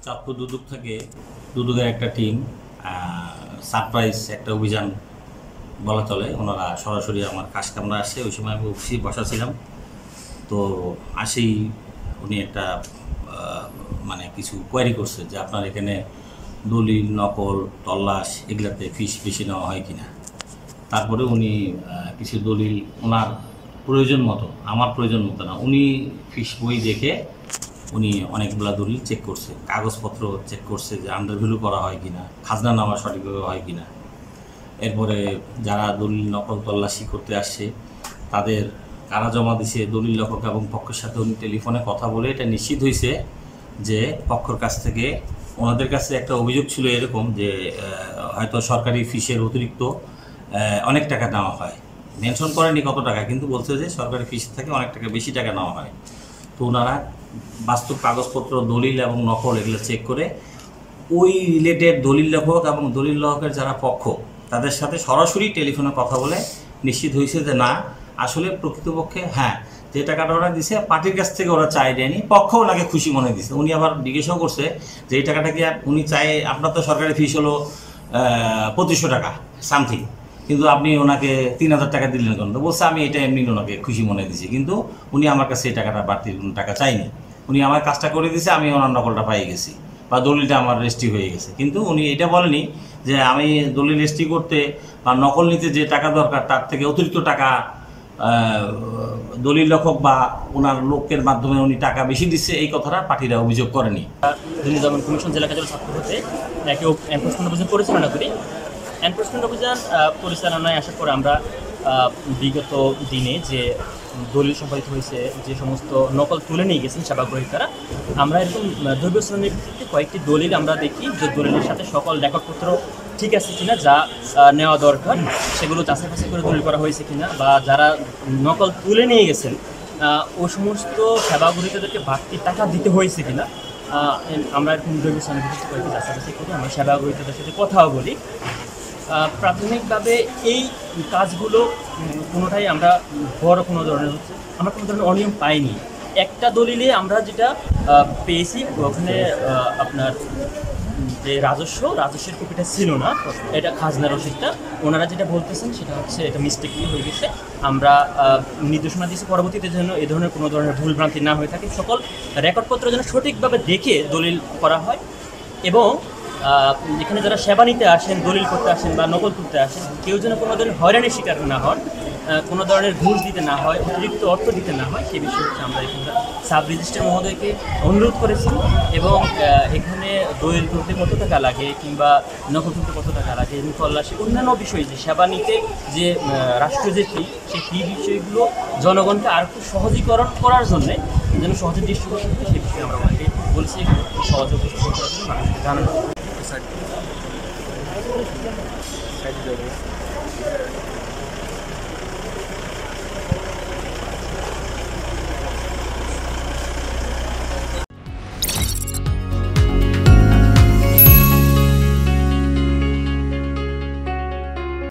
চাঁদপুর দুদক থেকে দুদকের একটা টিম সারপ্রাইজ একটা অভিযান বলা চলে। ওনারা সরাসরি আমার কাজ কামরা আসছে, ওই সময় আমি অফিসে বসা ছিলাম। তো আসেই উনি একটা মানে কিছু কোয়ারি করছে যে আপনার এখানে দলিল, নকল, তল্লাশ এগুলাতে ফিস বেশি নেওয়া হয় কিনা। তারপরে উনি কিছু দলিল ওনার প্রয়োজন মতো, আমার প্রয়োজন মতো না, উনি ফিস বই দেখে উনি অনেকগুলা দলিল চেক করছে, কাগজপত্র চেক করছে যে আন্ডার ভ্যালু করা হয় কিনা, খাজনা নামা সঠিকভাবে হয় কিনা। এরপরে যারা দলিল নকল তল্লাশি করতে আসছে তাদের কারা জমা দিছে, দলিল লেখক এবং পক্ষের সাথে উনি টেলিফোনে কথা বলে এটা নিশ্চিত হয়েছে যে পক্ষের কাছ থেকে ওনাদের কাছে একটা অভিযোগ ছিল এরকম যে হয়তো সরকারি ফিসের অতিরিক্ত অনেক টাকা নেওয়া হয়। মেনশন করেনি কত টাকা, কিন্তু বলছে যে সরকারি ফিস থেকে অনেক টাকা বেশি টাকা নেওয়া হয়। তো ওনারা বাস্তব কাগজপত্র, দলিল এবং নকল এগুলো চেক করে ওই রিলেটেড দলিল লেখক এবং দলিল লেখকের যারা পক্ষ তাদের সাথে সরাসরি টেলিফোনে কথা বলে নিশ্চিত হয়েছে যে না, আসলে প্রকৃতপক্ষে হ্যাঁ যে টাকাটা ওরা দিছে পার্টির কাছ থেকে ওরা চাই দেয়নি, পক্ষ ওনাকে খুশি মনে দিছে। উনি আবার জিজ্ঞাসাও করছে যে এই টাকাটা কি উনি চাই, আপনার তো সরকারি ফিস হলো 2500 টাকা সামথিং, কিন্তু আপনি ওনাকে 3000 টাকা দিলেন কেন? তো বলছে আমি এটা এমনি ওনাকে খুশি মনে দিছি, কিন্তু উনি আমার কাছে এই টাকাটা বাড়তি টাকা চাইনি, উনি আমার কাজটা করে দিয়েছে, আমি ওনার নকলটা পাই গেছি বা দলিলটা আমার রেজিস্ট্রি হয়ে গেছে। কিন্তু উনি এটা বলেনি যে আমি দলিল রেজিস্ট্রি করতে বা নকল নিতে যে টাকা দরকার তার থেকে অতিরিক্ত টাকা দলিল লেখক বা ওনার লোকের মাধ্যমে উনি টাকা বেশি দিচ্ছে, এই কথাটা পার্টিরা অভিযোগ করেনি। দুর্নীতি দমন কমিশন জেলা কার্যালয় ছাত্র হতে একে এনফোর্সমেন্ট অভিযান পরিচালনা করি। এনফোর্সমেন্ট অভিযান পরিচালনায় আসার পর আমরা বিগত দিনে যে দলিল সম্পাদিত হয়েছে, যে সমস্ত নকল তুলে নিয়ে গেছেন সেবাগ্রহীতারা, আমরা এরকম দ্রব্য শ্রেণীর ভিত্তিতে কয়েকটি দলিল আমরা দেখি যে দলিলের সাথে সকল রেকর্ডপত্র ঠিক আছে কিনা, যা নেওয়া দরকার সেগুলো যাচাই বাছাই করে দলিল করা হয়েছে কিনা, বা যারা নকল তুলে নিয়ে গেছেন ও সমস্ত সেবাগ্রহীতাদেরকে বাড়তি টাকা দিতে হয়েছে কিনা, আমরা এরকম দ্রব্য শ্রেণীর ভিত্তিতে কয়েকটি যাচাই বাছাই করি। আমরা সেবাগ্রহীতাদের সাথে কথাও বলি। প্রাথমিকভাবে এই কাজগুলো কোনোটাই আমরা বড় কোনো ধরনের অনিয়ম পাইনি। একটা দলিলে আমরা যেটা পেয়েছি ওখানে আপনার যে রাজস্বের কপিটা ছিল না, এটা খাজনা রসিদটা, ওনারা যেটা বলতেছেন সেটা হচ্ছে এটা মিস্টেকলি হয়ে গেছে। আমরা নির্দেশনা দিয়েছি পরবর্তীতে যেন এ ধরনের কোনো ধরনের ভুলভ্রান্তি না হয়ে থাকে, সকল রেকর্ডপত্র যেন সঠিকভাবে দেখে দলিল করা হয়, এবং এখানে যারা সেবা নিতে আসেন, দলিল করতে আসেন বা নকল করতে আসেন, কেউ যেন কোনো ধরনের হয়রানির শিকার না হন, কোনো ধরনের ঘুষ দিতে না হয়, অতিরিক্ত অর্থ দিতে না হয়, সে বিষয়ে হচ্ছে আমরা এখানে সাব রেজিস্ট্রার মহোদয়কে অনুরোধ করেছি। এবং এখানে দলিল করতে কত টাকা লাগে কিংবা নকল করতে কত টাকা লাগে এবং তল্লাশি অন্যান্য বিষয় যে সেবা নিতে যে রাষ্ট্রীয় যে ফি, সেই ফি বিষয়গুলো জনগণকে আর একটু সহজীকরণ করার জন্যে যেন সহজে দৃষ্টিগোচর হয়, সেই বিষয়ে আমরা ওনাকে বলছি সহজে উপস্থিত করার জন্য মানুষকে জানানো।